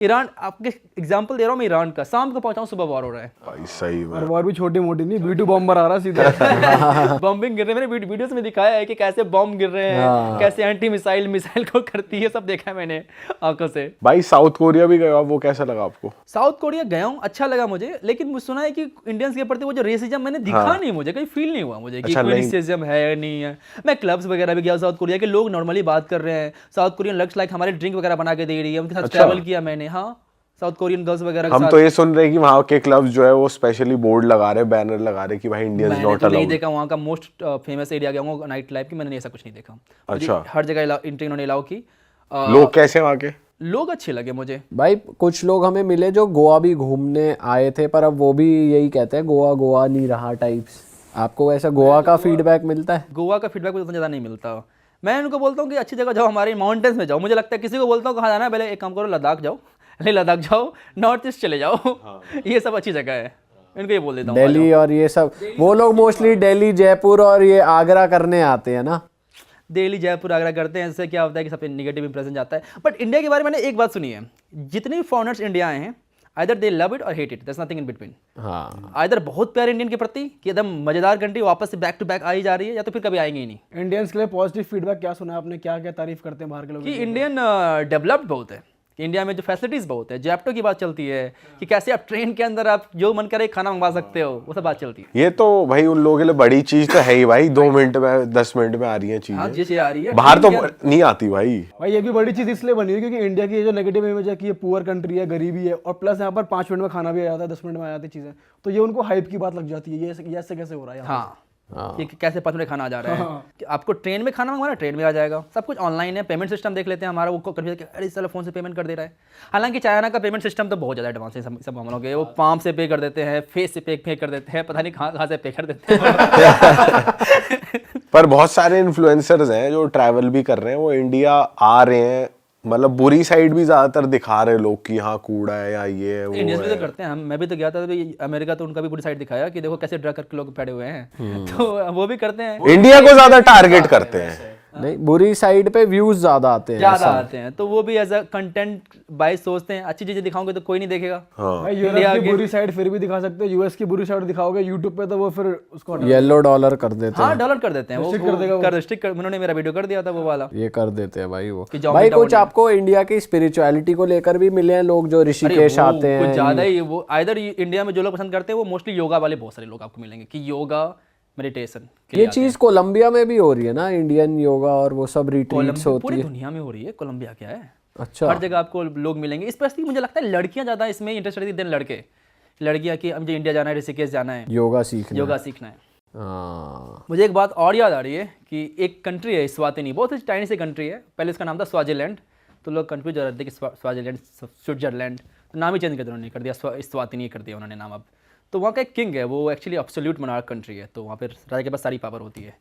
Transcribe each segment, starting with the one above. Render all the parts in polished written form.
Iran, आपके example दे रहा हूँ मैं ईरान का, शाम को पहुंचाऊं सुबह वॉर हो रहा है भाई सही में। और वॉर भी छोटी मोटी नहीं, B2 बॉम्बर आ रहा है सीधा। बॉम्बिंग गिर रहे हैं, मैंने वीडियोस में दिखाया है कि कैसे बॉम्ब गिर रहे हैं, कैसे एंटी मिसाइल को करती है, सब देखा है मैंने आंखों से। भाई साउथ कोरिया भी गए आप, वो कैसा लगा आपको? साउथ कोरिया गया हूँ, अच्छा लगा मुझे, लेकिन मुझे सुना है कि इंडियंस के प्रति वो जो रेसिज्म मैंने दिखा नहीं, मुझे कहीं फील नहीं हुआ मुझे कि कोई रेसिज्म है या नहीं है। मैं क्लब्स वगैरह भी गया साउथ कोरिया के, लोग नॉर्मली बात कर रहे हैं, साउथ कोरियन लग्स लाइक हमारे ड्रिंक वगैरह बना के दे रही है, उनके साथ ट्रैवल किया मैंने। हाँ, साउथ कोरियन गर्ल्स वगैरह के हम साथ। तो ये सुन रहे हैं कि वहाँ के क्लब्स जो है वो स्पेशली बोर्ड लगा रहे, बैनर लगा रहे कि भाई इंडियंस मैंने नॉट तो नहीं अलाउड। देखा वहाँ का मोस्ट फेमस एरिया गया हूँ नाइट लाइफ की, मैंने ऐसा कुछ नहीं देखा। अच्छा। हर जगह एंट्री इन्होंने अलाउ की। लोग कैसे हैं वहाँ के? लोग अच्छे लगे मुझे भाई कुछ लोग हमें मिले जो गोवा भी घूमने आए थे, पर अब वो भी यही कहते हैं गोवा गोवा नहीं रहा टाइप्स। आपको ऐसा गोवा का फीडबैक मिलता है? गोवा का फीडबैक मुझे उतना ज़्यादा नहीं मिलता। मैं उनको बोलता हूँ कि अच्छी जगह जाओ, हमारे माउंटेन्स में जाओ। मुझे लगता है किसी को बोलता हूँ कहाँ जाना है, पहले एक काम करो लद्दाख जाओ, लद्दाख जाओ, नॉर्थ ईस्ट चले जाओ, ये सब अच्छी जगह है, इनको ये बोल देता हूँ। दिल्ली और ये सब, वो लोग मोस्टली दिल्ली जयपुर और ये आगरा करने आते हैं ना। दिल्ली जयपुर आगरा करते हैं, इससे क्या होता है कि सब पे नेगेटिव इंप्रेशन जाता है। बट इंडिया के बारे में मैंने एक बात सुनी है, जितने भी फॉरेनर्स इंडिया आए हैं, आइदर दे लव इट और hate it, there is nothing in between. हाँ, आइदर बहुत प्यार इंडियन के प्रति कि एकदम मजेदार कंट्री वापस से बैक टू बैक आई जा रही है, या तो फिर कभी आएंगे ही नहीं। इंडियंस के लिए पॉजिटिव फीडबैक क्या सुना आपने, क्या क्या तारीफ करते हैं बाहर के लोग? कि इंडियन डेवलप्ड बहुत है, कि इंडिया में जो फैसिलिटीज़ बहुत है, जैप्टो की बात चलती है कि कैसे आप ट्रेन के अंदर आप जो मन करे खाना मंगवा सकते हो, वो सब बात चलती है। ये तो भाई उन लोगों के लिए बड़ी चीज तो है ही भाई, 2 मिनट में 10 मिनट में आ रही है हाँ, चीजें, जैसे आ रही है बाहर तो नहीं आती भाई। भाई ये भी बड़ी चीज इसलिए बनी है क्योंकि इंडिया की ये जो नेगेटिव इमेज है कि ये पुअर कंट्री है, गरीबी है, और प्लस यहाँ पर 5 मिनट में खाना भी आ जाता है, 10 मिनट में आ जाती चीजें, तो ये उनको हाइप की बात लग जाती है। ये ऐसे कैसे हो रहा है? हाँ, कि कैसे 5 मिनट खाना आ जा रहा है, कि आपको ट्रेन में खाना मंगवाना ट्रेन में आ जाएगा, सब कुछ ऑनलाइन है। पेमेंट सिस्टम देख लेते हैं हमारा, वो कभी अरे चलो फोन से पेमेंट कर दे रहा है। हालांकि चाइना का पेमेंट सिस्टम तो बहुत ज़्यादा एडवांस है सब मामलों के, वो पाम से पे कर देते हैं, फेस से पे कर देते हैं, पता नहीं कहाँ से पे कर देते हैं। पर बहुत सारे इन्फ्लुएंसर्स हैं जो ट्रैवल भी कर रहे हैं, वो इंडिया आ रहे हैं, मतलब बुरी साइड भी ज्यादातर दिखा रहे लोग कि हाँ कूड़ा है या ये है वो इंडियंस भी है। तो करते हैं, मैं भी तो गया था अभी अमेरिका, तो उनका भी बुरी साइड दिखाया कि देखो कैसे ड्रग करके लोग पड़े हुए हैं, तो वो भी करते हैं। इंडिया को ज्यादा टारगेट करते हैं। नहीं, बुरी साइड पे व्यूज ज्यादा आते हैं, ज़्यादा आते हैं, तो वो भी एज अ कंटेंट बाइस सोचते हैं, अच्छी चीज़ें दिखाओगे तो कोई नहीं देखेगा। भाई यूरोप की बुरी साइड फिर भी दिखा सकते हो, यूएस की बुरी साइड दिखाओगे यूट्यूब पे तो वो फिर उसको येलो डॉलर कर देते हाँ, डॉलर कर देते हैं, वो कर देगा वो। रिस्ट्रिक्ट कर, उन्होंने मेरा वीडियो कर दिया था वो वाला। हैं, ये कर देते हैं भाई वो। कि जाओ भाई बेटा कुछ आपको इंडिया की स्पिरिचुअलिटी को लेकर भी मिले हैं लोग जो ऋषिकेश आते कुछ हैं? ज़्यादा ही वो आइदर इंडिया में जो लोग पसंद करते हैं वो मोस्टली योगा वाले बहुत सारे लोग आपको मिलेंगे, कि योगा मेडिटेशन ये चीज कोलंबिया में भी हो रही है ना, इंडियन योगा और वो सब रिट्रीट्स होती पूरी है। दुनिया में हो रही है, कोलंबिया क्या है, अच्छा, हर जगह आपको लोग मिलेंगे। स्पेशली मुझे लगता है लड़कियां ज़्यादा इसमें इंटरेस्टेड थी देन लड़के। लड़कियां कि मुझे इंडिया जाना है, ऋषिकेश जाना है, योगा सीखना। योगा सीखना है। हाँ, मुझे एक बात और याद आ रही है कि एक कंट्री है स्वातिनी, बहुत ही टाइनी सी कंट्री है, पहले इसका नाम था स्वाजीलैंड, तो लोग कंफ्यूज हो रहे थे कि स्वाजीलैंड स्विट्जरलैंड, तो नाम ही चेंज कर दिया उन्होंने, कर दिया स्वातिनी कर दिया उन्होंने नाम अब। तो वहाँ का एक किंग है, वो एक्चुअली एब्सोल्यूट मोनार्क कंट्री है, तो वहाँ पर राजा के पास सारी पावर होती है।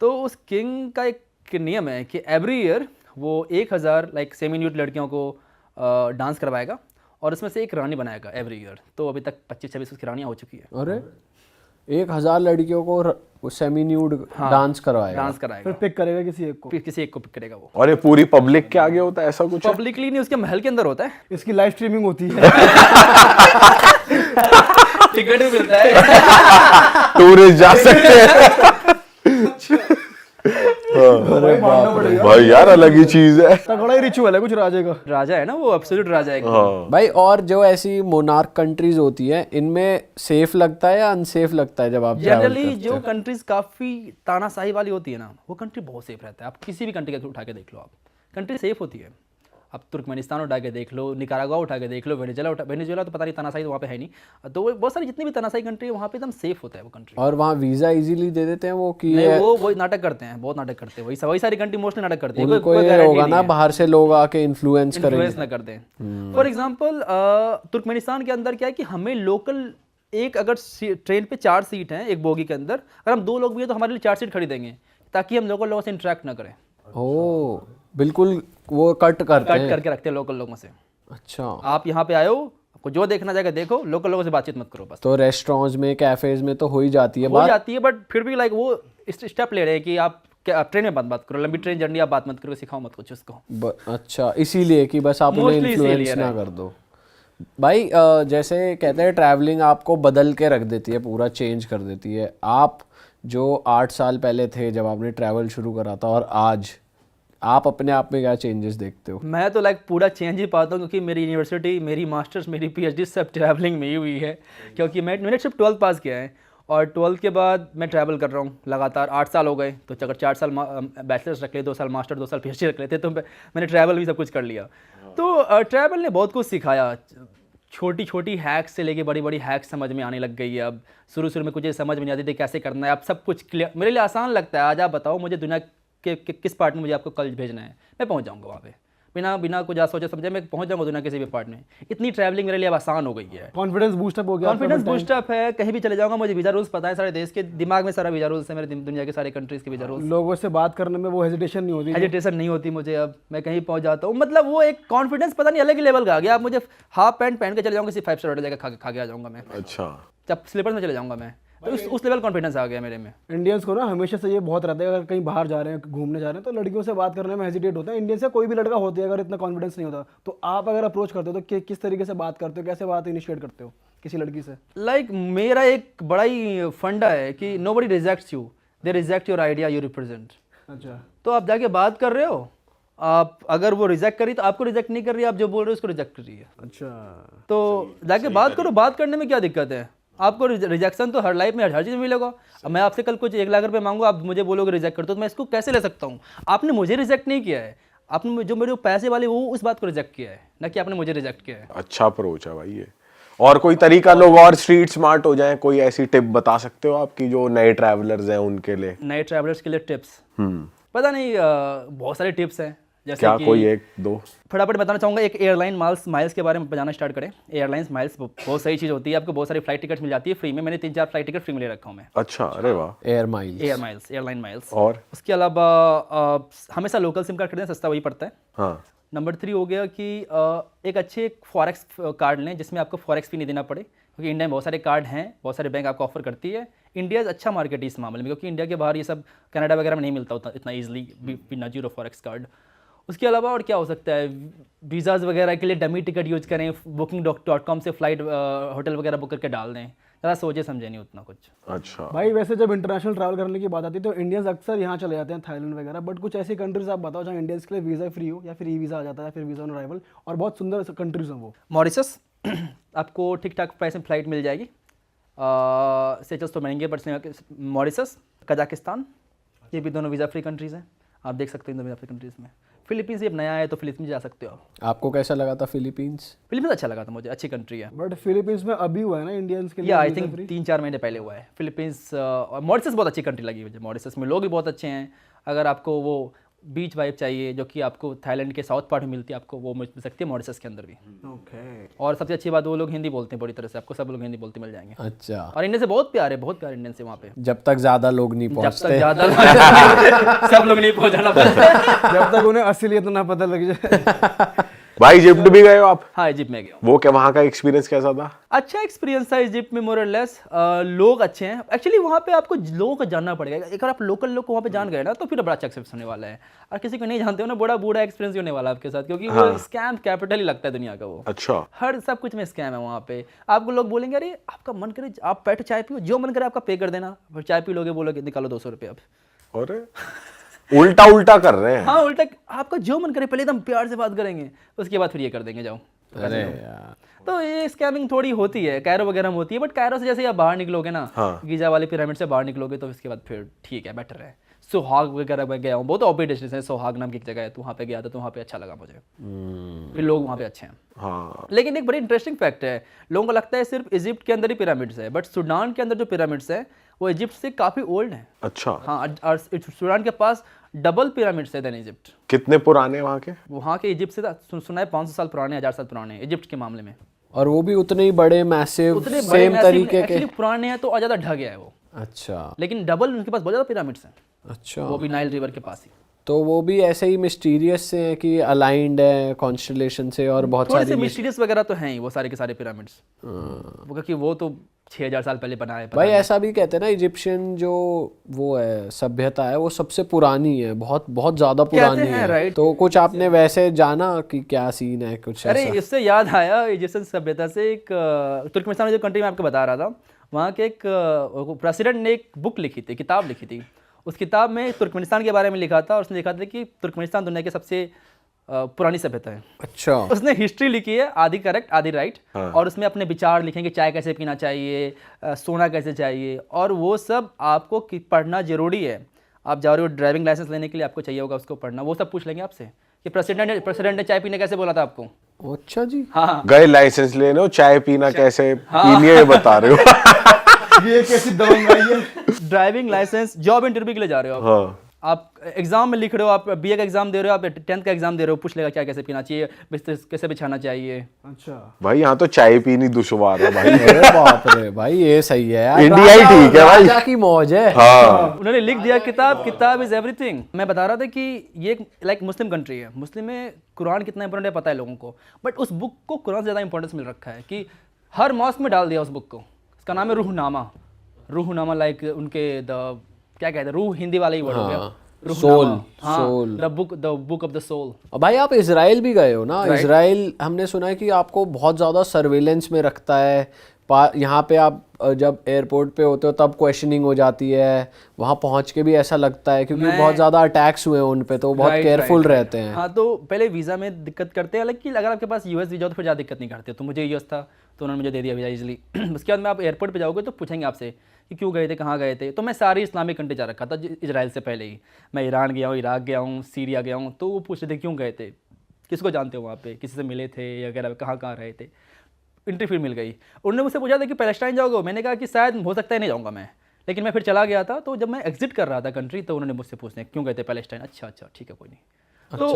तो उस किंग का एक नियम है कि एवरी ईयर वो 1000 लाइक सेमी न्यूड लड़कियों को डांस करवाएगा और उसमें से एक रानी बनाएगा एवरी ईयर। तो अभी तक 25-26 उसकी रानियाँ हो चुकी है। अरे 1000 लड़कियों को सेमी न्यूड डांस करवाएगा? डांस कराएगा, फिर पिक करेगा किसी एक को। फिर किसी एक को पिक करेगा वो। और ये पूरी पब्लिक के आगे होता है ऐसा कुछ है? पब्लिकली नहीं, उसके महल के अंदर होता है, इसकी लाइव स्ट्रीमिंग होती है। टिकट भी मिलता है। टूरिस्ट जा सकते हैं। भाई यार अलग ही चीज है। तगड़ा ही रिचुअल है कुछ राजे का। राजा है ना वो, एब्सोल्यूट राजा है। भाई और जो ऐसी मोनार्क कंट्रीज होती है इनमें सेफ लगता है या अनसेफ लगता है जब आप जनरली जो कंट्रीज काफी तानाशाही वाली होती है ना, वो कंट्री बहुत सेफ रहता है। आप किसी भी कंट्री का उठा के देख लो, आप कंट्री सेफ होती है। आप तुर्कमेनिस्तान उठा के देख लो, निकारागुआ उठा के देख लो, वेनेजुएला तो पता नहीं तनाशाही तो वहाँ पे है नहीं, तो बहुत सारी जितनी भी तनाशाही कंट्री है वहाँ पे एकदम सेफ होता है वो कंट्री। और वहाँ वीजा इजीली दे देते हैं वो कि वो नाटक करते हैं, बहुत नाटक करते हैं, वही सारी कंट्री मोस्टली नाटक करती है। उनको ये होगा ना बाहर से लोग आके इन्फ्लुएंस करेंगे ना करते हैं। फॉर एग्जाम्पल तुर्कमेनिस्तान के अंदर क्या है कि हमें लोकल एक अगर ट्रेन पे 4 सीट हैं एक बोगी के अंदर, अगर हम 2 लोग भी हैं तो हमारे लिए 4 सीट खड़ी देंगे ताकि हम लोकल लोगों से इंटरेक्ट ना करें। ओ बिल्कुल, वो कट करके रखते हैं लोकल लोगों से। अच्छा, आप यहाँ पे आए हो, आपको जो देखना जाएगा देखो, लोकल लोगों से बातचीत मत करो बस। तो रेस्टोरेंट्स में, कैफेज में तो हो ही जाती है हो बात, जाती है, बट फिर भी लाइक वो स्टेप ले रहे हैं कि आप क्या आप ट्रेन में बात करो, लंबी ट्रेन जर्नी आप बात मत करो, सिखाओ मत कुछ उसको। अच्छा, इसीलिए कि बस आप उन्हें Mostly इन्फ्लुएंस इसीलिए ना कर दो। भाई जैसे कहते हैं ट्रैवलिंग आपको बदल के रख देती है, पूरा चेंज कर देती है। आप जो 8 साल पहले थे जब आपने ट्रैवल शुरू करा था और आज आप अपने आप में क्या चेंजेस देखते हो? मैं तो लाइक पूरा चेंज ही पाता हूँ, क्योंकि मेरी यूनिवर्सिटी, मेरी मास्टर्स, मेरी पीएचडी सब ट्रैवलिंग में ही हुई है। क्योंकि मैंने सिर्फ 12th पास किया है और 12th के बाद मैं ट्रैवल कर रहा हूँ लगातार 8 साल हो गए। तो अगर 4 साल बैचलर्स रख ले, 2 साल मास्टर, 2 साल पीएचडी रख लेते, तो मैंने ट्रैवल भी सब कुछ कर लिया। तो ट्रैवल ने बहुत कुछ सिखाया। छोटी छोटी हैक्स से लेके बड़ी बड़ी हैक्स समझ में आने लग गई है अब। शुरू में कुछ समझ में नहीं आती थी कैसे करना है, अब सब कुछ क्लियर, मेरे लिए आसान लगता है। आज आप बताओ मुझे दुनिया के किस पार्ट में मुझे आपको कल भेजना है, मैं पहुंच जाऊंगा वहाँ पे बिना कुछ सोचे समझे, मैं पहुंच जाऊंगा दुनिया किसी भी पार्ट में। इतनी ट्रैवलिंग मेरे लिए अब आसान हो गई है। कॉन्फिडेंस बूस्टअप हो गया, कॉन्फिडेंस बूस्टअप है, कहीं भी चले जाऊंगा, मुझे वीज़ा रूल्स पता है, सारे देश के दिमाग में सारा वीज़ा रूल्स है, मेरे दुनिया के सारे कंट्रीज़ के वीज़ा रूल्स। लोगों से बात करने में वो हेजिटेशन नहीं होती। हेजिटेशन नहीं होती मुझे, अब मैं कहीं पहुंच जाता हूँ। मतलब वो एक कॉन्फिडेंस पता नहीं अलग ही लेवल का आ गया। आप मुझे हाफ पैंट पहन के चले जाऊँगा, सिर्फ 5 स्टार होटल जाकर खा के आ जाऊँगा मैं। अच्छा, जब स्लीपर्स में चले जाऊँगा मैं, तो उस लेवल कॉन्फिडेंस आ गया मेरे में। इंडियंस को ना हमेशा से ये बहुत रहता है, अगर कहीं बाहर जा रहे हैं, घूमने जा रहे हैं, तो लड़कियों से बात करने में हेजिटेट होता है। इंडियन से कोई भी लड़का होती है अगर इतना कॉन्फिडेंस नहीं होता, तो आप अगर अप्रोच करते हो तो किस तरीके से बात करते हो, कैसे बात इनिशिएट करते हो किसी लड़की से? लाइक मेरा एक बड़ा ही फंडा है कि nobody rejects you, they reject your idea you represent. अच्छा, तो आप जाके बात कर रहे हो, आप अगर वो रिजेक्ट करी तो आपको रिजेक्ट नहीं कर रही, आप जो बोल रहे हो उसको रिजेक्ट कर रही है। अच्छा, तो जाके बात करो, बात करने में क्या दिक्कत है? आपको रिजेक्शन तो हर लाइफ में हर चीज़ में मिलेगा। अब मैं आपसे कल कुछ 1 लाख रुपए मांगू, आप मुझे बोलोगे रिजेक्ट कर दो, तो मैं इसको कैसे ले सकता हूँ? आपने मुझे रिजेक्ट नहीं किया है, आपने जो मेरे पैसे वाले वो उस बात को रिजेक्ट किया है, ना कि आपने मुझे रिजेक्ट किया है। अच्छा अप्रोच है भाई ये। और कोई तरीका लोग और स्ट्रीट स्मार्ट हो जाएं, कोई ऐसी टिप बता सकते हो आपकी जो नए ट्रैवलर्स हैं उनके लिए? नए ट्रैवलर्स के लिए टिप्स पता नहीं, बहुत सारे टिप्स हैं। जैसे क्या कि कोई 1-2? फटाफट बताना चाहूँगा। एक एयरलाइन माइल्स के बारे में बताना स्टार्ट करें। एयरलाइंस माइल्स बहुत सही चीज़ होती है, आपको बहुत सारी फ्लाइट टिकट मिल जाती है फ्री में। मैंने 3-4 फ्लाइट टिकट फ्री में ले रखा हूँ मैं। अच्छा, अरे वाह। Airline miles. और उसके अलावा हमेशा लोकल सिम कार्ड खरीदें, सस्ता वही पड़ता है। हाँ, नंबर 3 हो गया कि एक अच्छे फॉरेक्स कार्ड लें जिसमें आपको फॉरेक्स फी नहीं देना पड़े, क्योंकि इंडिया में बहुत सारे कार्ड हैं, बहुत सारे बैंक आपको ऑफर करती है। इंडिया अच्छा मार्केट है इस मामले में, क्योंकि इंडिया के बाहर ये सब कनाडा वगैरह में नहीं मिलता होता इतना ईजिली बिना जीरो फॉरेक्स कार्ड। उसके अलावा और क्या हो सकता है? वीज़ाज़ वगैरह के लिए डमी टिकट यूज़ करें, booking.com से फ्लाइट होटल वगैरह बुक करके डाल दें। ज़्यादा सोचे समझे नहीं उतना कुछ। अच्छा भाई वैसे जब इंटरनेशनल ट्रैवल करने की बात आती है तो इंडियंस अक्सर यहाँ चले जाते हैं, थाईलैंड वगैरह। बट कुछ ऐसी कंट्रीज आप बताओ जहाँ इंडियंस के लिए वीज़ा फ्री हो, या फिर ई वीज़ा आ जाता है, या फिर वीज़ा ऑन अराइवल, और बहुत सुंदर कंट्रीज हों वो। मॉरिशस आपको ठीक ठाक प्राइस में फ्लाइट मिल जाएगी। सेचल्स तो महंगे, बट मॉरिशस, कजाकिस्तान, ये भी दोनों वीज़ा फ्री कंट्रीज़ हैं। आप देख सकते हैं दोनों वीज़ा फ्री कंट्रीज़ में। फिलीपींस ये नया है तो फिलीपींस जा सकते हो आप। आपको कैसा लगा था फिलीपींस? फिलीपींस अच्छा लगा था मुझे, अच्छी कंट्री है। बट फिलीपींस में अभी हुआ है ना इंडियंस के लिए या आई visa थिंक free? 3-4 महीने पहले हुआ है फिलीपींस। और मॉरिशस बहुत अच्छी कंट्री लगी मुझे। मॉरिशस में लोग भी बहुत अच्छे हैं। अगर आपको वो बीच वाइब चाहिए जो कि आपको थाईलैंड के साउथ पार्ट में मिलती है, आपको वो मिल सकती है मॉरिशस के अंदर भी। ओके। और सबसे अच्छी बात, वो लोग हिंदी बोलते हैं पूरी तरह से, आपको सब लोग हिंदी बोलते मिल जाएंगे। अच्छा, और इंडिया से बहुत प्यार है, बहुत प्यार इंडियन से वहाँ पे। जब तक ज्यादा लोग नहीं जब तक पहुंचते। ज़्यादा सब लोग नहीं पहुँचाना पड़ता। जब तक उन्हें असलियत ना पता लग जाए। भाई इजिप्ट भी गए हो आप? हाँ, इजिप्ट में गया हूँ। वो क्या वहाँ का एक्सपीरियंस कैसा था? अच्छा एक्सपीरियंस था इजिप्ट में, मोर और लेस। लोग अच्छे हैं एक्चुअली। वहाँ पे आपको लोगों को जानना पड़ेगा। एक बार आप लोकल लोग को वहाँ पे जान गए ना, तो फिर बड़ा अच्छा एक्सपीरियंस होने वाला है। और किसी को नहीं जानते हो ना, बड़ा बूढ़ा एक्सपीरियंस होने वाला है आपके साथ, क्योंकि वो स्कैम कैपिटल ही लगता है दुनिया का वो। अच्छा, हर सब कुछ में स्कैम है वहाँ पे। आपको लोग बोलेंगे अरे आपका मन करे आप बैठो चाय पियो, जो मन करे आपका पे कर देना। फिर चाय पी लोगे, बोलोगे निकालो 200 रुपये आप। और उल्टा उल्टा कर रहे हैं। हाँ उल्टा, आपका जो मन करे पहले एकदम प्यार से बात करेंगे, उसके बाद फिर ये कर देंगे जाओ। अरे यार, तो ये स्कैमिंग थोड़ी होती है, कायरो वगैरह में होती है। बट कायरो से जैसे आप बाहर निकलोगे ना, गीजा वाले पिरामिड से बाहर निकलोगे, तो इसके बाद फिर ठीक है, बेटर है। सुहाग वगैरह में गया हूँ, बहुत ऑपी डेस्टिनेशन है। सुहाग नाम की एक जगह है, तो वहाँ पे गया था, तो वहाँ पे अच्छा लगा मुझे। फिर लोग वहाँ पे अच्छे हैं। हाँ, लेकिन एक बड़ी इंटरेस्टिंग फैक्ट है, लोगों को लगता है सिर्फ इजिप्ट के अंदर ही पिरामिड्स है, बट सूडान के अंदर जो पिरामिड्स है वो इजिप्ट से काफ़ी ओल्ड हैं। अच्छा, हाँ, और सूडान के पास डबल पिरामिड्स है देन इजिप्ट। कितने पुराने वहाँ के? वहाँ के इजिप्ट से सुना है 500 साल पुराने, 1000 साल पुराने इजिप्ट के मामले में। और वो भी उतने ही बड़े मैसिव उतने सेम तरीके के? पुराने हैं तो और ज़्यादा ढह गया है वो, अच्छा लेकिन डबल उनके पास बहुत ज़्यादा पिरामिड्स हैं, अच्छा। वो भी नाइल रिवर के पास ही। तो वो भी ऐसे ही मिस्टीरियस से हैं कि अलाइंड है कॉन्स्टलेशन से और बहुत थोड़े से सारी मिस्टीरियस वगैरह तो हैं ही वो सारे के सारे पिरामिड्स, वो क्योंकि वो तो 6000 साल पहले बनाए पता भाई नहीं। ऐसा भी कहते हैं ना इजिप्शियन जो वो है सभ्यता है वो सबसे पुरानी है, बहुत बहुत ज्यादा पुरानी हैं, है। right? तो कुछ आपने वैसे जाना कि क्या सीन है कुछ अरे ऐसा? इससे याद आया इजिप्शियन सभ्यता से, एक तुर्कमेनिस्तान जो कंट्री मैं आपको बता रहा था, वहाँ के एक प्रेसिडेंट ने एक बुक लिखी थी, किताब लिखी थी। उस किताब में तुर्कमेनिस्तान के बारे में लिखा था और उसने लिखा था कि तुर्कमेनिस्तान दुनिया की सबसे पुरानी सभ्यता है। अच्छा उसने हिस्ट्री लिखी है, आधी करेक्ट आधी राइट, और उसमें अपने विचार लिखेंगे, चाय कैसे पीना चाहिए, सोना कैसे चाहिए, और वो सब आपको पढ़ना जरूरी है। आप जा रहे हो ड्राइविंग लाइसेंस लेने के लिए, आपको चाहिए होगा उसको पढ़ना, वो सब पूछ लेंगे आपसे कि प्रेसिडेंट ने चाय पीने कैसे बोला था आपको। अच्छा जी। हाँ गए लाइसेंस लेने हो, चाय पीना कैसे पीनी है ये बता रहे हो। ये कैसी दबंग आई है। ड्राइविंग लाइसेंस, जॉब इंटरव्यू के लिए जा रहे हो हाँ आप एग्जाम में लिख रहे हो, आप बीए का एग्जाम दे रहे हो, आप 10th का एग्जाम दे रहे हो, पूछ लेगा क्या कैसे पीना चाहिए, बिस्तर कैसे बिछाना चाहिए। अच्छा भाई यहाँ तो चाय पीनी दुश्वार है भाई। अरे बाप रे भाई ये सही है यार, इंडिया ही ठीक है भाई। राजा की मौज है। हाँ उन्होंने लिख दिया किताब इज एवरीथिंग। मैं बता रहा था कि ये लाइक मुस्लिम कंट्री है, मुस्लिम में कुरान कितना इंपॉर्टेंट है पता है लोगों को, बट उस बुक को कुरान से ज़्यादा इंपॉर्टेंस मिल रखा है कि हर मॉस्क में डाल दिया उस बुक को। उसका नाम है रूहनामा, लाइक उनके द क्या कहते हैं, रूह हिंदी वाला ही वर्ड हो गया, soul soul, the book of the soul. और भाई आप इजराइल भी गए हो ना? इजराइल हमने सुना है कि आपको बहुत ज़्यादा सर्वेलेंस में रखता है। यहाँ पे आप जब एयरपोर्ट पे होते हो तब क्वेश्चनिंग हो जाती है, वहाँ पहुँच के भी ऐसा लगता है क्योंकि बहुत ज़्यादा अटैक्स हुए हैं उन पे, तो बहुत केयरफुल रहते हैं। हाँ तो पहले वीज़ा में दिक्कत करते हैं, हालांकि अगर आपके पास यूएस वीज़ा हो तो फिर ज़्यादा दिक्कत नहीं करते। तो मुझे यूएस था तो उन्होंने मुझे दे दिया वीज़ा इजली। उसके बाद में आप एयरपोर्ट पे जाओगे तो पूछेंगे आपसे कि क्यों गए थे, कहाँ गए थे। तो मैं सारी इस्लामिक कंट्री जा रखा था इजराइल से पहले ही। मैं ईरान गया हूँ, इराक गया हूँ, सीरिया गया हूँ। तो वो पूछ रहे थे क्यों गए थे, किसको जानते हो वहाँ पे, किसी से मिले थे या वगैरह, कहाँ कहाँ रहे थे। एंट्री फिर मिल गई। उन्होंने मुझसे पूछा था कि पैलेस्टाइन जाओगे, मैंने कहा कि शायद हो सकता है नहीं जाऊँगा मैं, लेकिन मैं फिर चला गया था। तो जब मैं एग्जिट कर रहा था कंट्री तो उन्होंने मुझसे पूछने क्यों गए थे पैलेस्टाइन। अच्छा ठीक है कोई नहीं। तो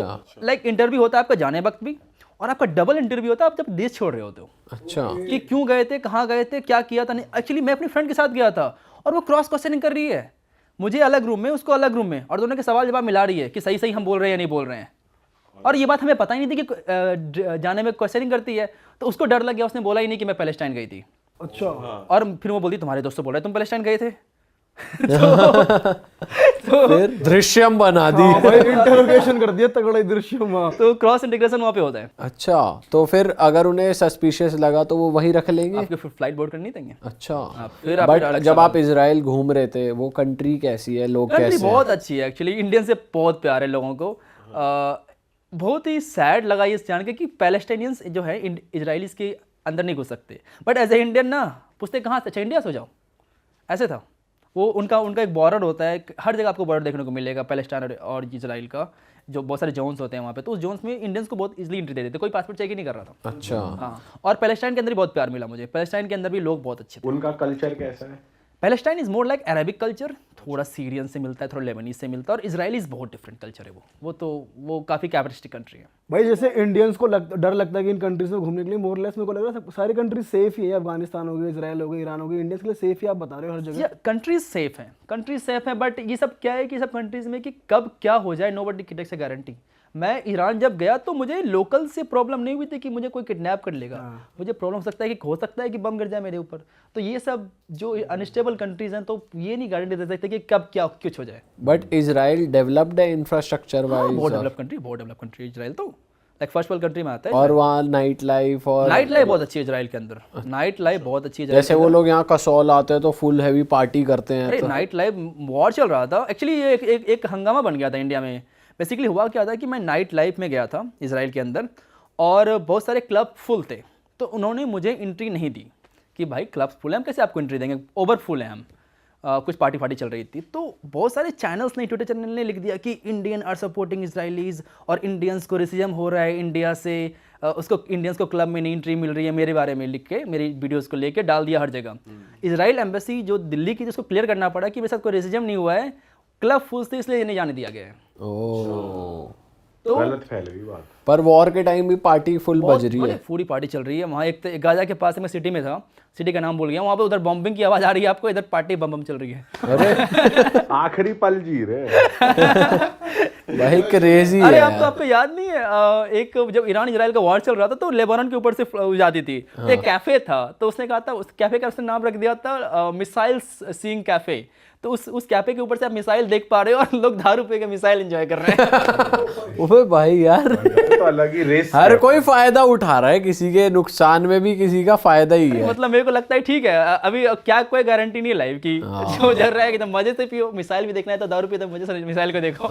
लाइक इंटरव्यू होता है आपका जाने वक्त भी, और आपका डबल इंटरव्यू होता है आप जब देश छोड़ रहे होते हो। अच्छा कि क्यों गए थे, कहाँ गए थे, क्या किया था। नहीं एक्चुअली मैं अपनी फ्रेंड के साथ गया था और वो क्रॉस क्वेश्चनिंग कर रही है, मुझे अलग रूम में, उसको अलग रूम में, और दोनों के सवाल जवाब मिला रही है कि सही हम बोल रहे हैं या नहीं बोल रहे हैं। और ये बात हमें पता ही नहीं थी कि जाने में क्वेश्चनिंग करती है। तो उसको डर लग गया, उसने बोला ही नहीं कि मैं पैलेस्टाइन गई थी। अच्छा और फिर वो बोलती तुम्हारे दोस्त बोल रहे तुम पैलेस्टाइन गए थे। फिर दृश्यम बना दी। भाई इंटरोगेशन कर दिया तगड़ा दृश्यम। तो क्रॉस इंटीग्रेशन वहाँ पे होता है। अच्छा तो फिर अगर उन्हें सस्पिशियस लगा तो वो वही रख लेंगे? आपके फिर फ्लाइट बोर्ड करनी देंगे। अच्छा फिर आप बट जब आप इजराइल घूम रहे थे वो कंट्री कैसी है, लोग कंट्री कैसे हैं? बहुत अच्छी है एक्चुअली, इंडियन से बहुत प्यार है लोगों को। बहुत ही सैड लगा ये जान के कि पैलेस्टाइनियंस जो है इजराइलीज के अंदर नहीं घुस सकते, बट एज ए इंडियन ना पूछते कहाँ से, अच्छा इंडिया से हो जाओ, ऐसे था वो। उनका एक बॉर्डर होता है, हर जगह आपको बॉर्डर देखने को मिलेगा पैलेस्टाइन और इजराइल का, जो बहुत सारे जोन्स होते हैं वहाँ पे। तो उस जोन्स में इंडियंस को बहुत इजीली एंट्री दे देते, कोई पासपोर्ट चेक ही नहीं कर रहा था। अच्छा हाँ, और पैलेस्टाइन के अंदर भी बहुत प्यार मिला मुझे। पैलेस्टाइन के अंदर भी लोग बहुत अच्छे थे। उनका कल्चर कैसा है? Palestine is more like Arabic culture, थोड़ा सीरियन से मिलता है, थोड़ा लेबनीज से मिलता है, और इजराइलीज बहुत डिफरेंट कल्चर है वो काफ़ी कैपिटलिस्टिक कंट्री है। भाई जैसे इंडियंस को डर लगता है कि इन कंट्रीज में घूमने के लिए, मोर लेस मेरे को लग रहा है सारी कंट्रीज सेफ ही है। अफगानिस्तान हो गई, इजराइल हो गई, ईरान हो गई, इंडियंस के लिए सेफ ही आप बता रहे हो हर जगह। कंट्रीज सेफ है, बट ये सब क्या है कि सब कंट्रीज में कि कब क्या हो जाए nobody takes a guarantee. मैं ईरान जब गया तो मुझे लोकल से प्रॉब्लम नहीं हुई थी कि मुझे कोई किडनैप कर लेगा। मुझे प्रॉब्लम हो सकता है कि बम गिर जाए मेरे ऊपर। तो ये सब जो अनस्टेबल कंट्रीज हैं तो ये नहीं गारंटी दे सकते कि कब क्या कुछ हो जाए। बट इजराइल डेवलप्ड है इंफ्रास्ट्रक्चर वाइज, बहुत डेवलप कंट्री इजराइल तो लाइक फर्स्ट वर्ल्ड कंट्री में आता है। और वहाँ नाइट लाइफ बहुत अच्छी है इजराइल के अंदर, नाइट लाइफ बहुत अच्छी है। जैसे वो लोग यहाँ कसौल आते हैं तो फुल हैवी पार्टी करते हैं। अरे नाइट लाइफ वॉर चल रहा था एक्चुअली, ये एक हंगामा बन गया था इंडिया में। बेसिकली हुआ क्या था कि मैं नाइट लाइफ में गया था इजराइल के अंदर, और बहुत सारे क्लब फुल थे। तो उन्होंने मुझे एंट्री नहीं दी कि भाई क्लब्स फुल है, हम कैसे आपको एंट्री देंगे, ओवर फुल है हम। कुछ पार्टी चल रही थी। तो बहुत सारे चैनल्स ने, ट्विटर चैनल ने लिख दिया कि इंडियन आर सपोर्टिंग इजराइलीज, और इंडियंस को रेसिज्म हो रहा है इंडिया से, उसको इंडियंस को क्लब में नहीं एंट्री मिल रही है। मेरे बारे में लिख के, मेरी वीडियोस को लेके डाल दिया हर जगह। इजराइल एम्बेसी जो दिल्ली की, जिसको क्लियर करना पड़ा कि मेरे साथ कोई रेसिज्म नहीं हुआ है, क्लब फुल से इसलिए नहीं जाने दिया गया है। ओह तो गलत फैल गई बात। पर वॉर के टाइम भी पार्टी फुल बज रही है। पूरी पार्टी चल रही है वहाँ। एक तो गाजा के पास मैं सिटी में था, सिटी का नाम भूल गया, वहाँ पे उधर बॉम्बिंग की आवाज़ आ रही है आपको, इधर पार्टी बम बम चल रही है। अरे आखिरी पल जी रहे। भाई क्रेजी अरे है आपको याद नहीं है एक जब ईरान इजराइल का वॉर चल रहा था तो लेबनान के ऊपर से जाती थी, तो एक कैफे था, तो उसने कहा था, उस कैफे का उसने नाम रख दिया था मिसाइल सीइंग कैफे। तो उस कैफे के ऊपर से आप मिसाइल देख पा रहे हो और लोग दारू पी के मिसाइल एंजॉय कर रहे हैं। ओए भाई यार, तो अलग ही रेस हर कोई फायदा उठा रहा है, किसी के नुकसान में भी किसी का फायदा ही है। मतलब मेरे को लगता है ठीक है, अभी क्या कोई गारंटी नहीं है लाइफ की, जो चल रहा है कि तो मजे से पियो, मिसाइल भी देखना है तो दारू पियो, तो मजे से मिसाइल को देखो।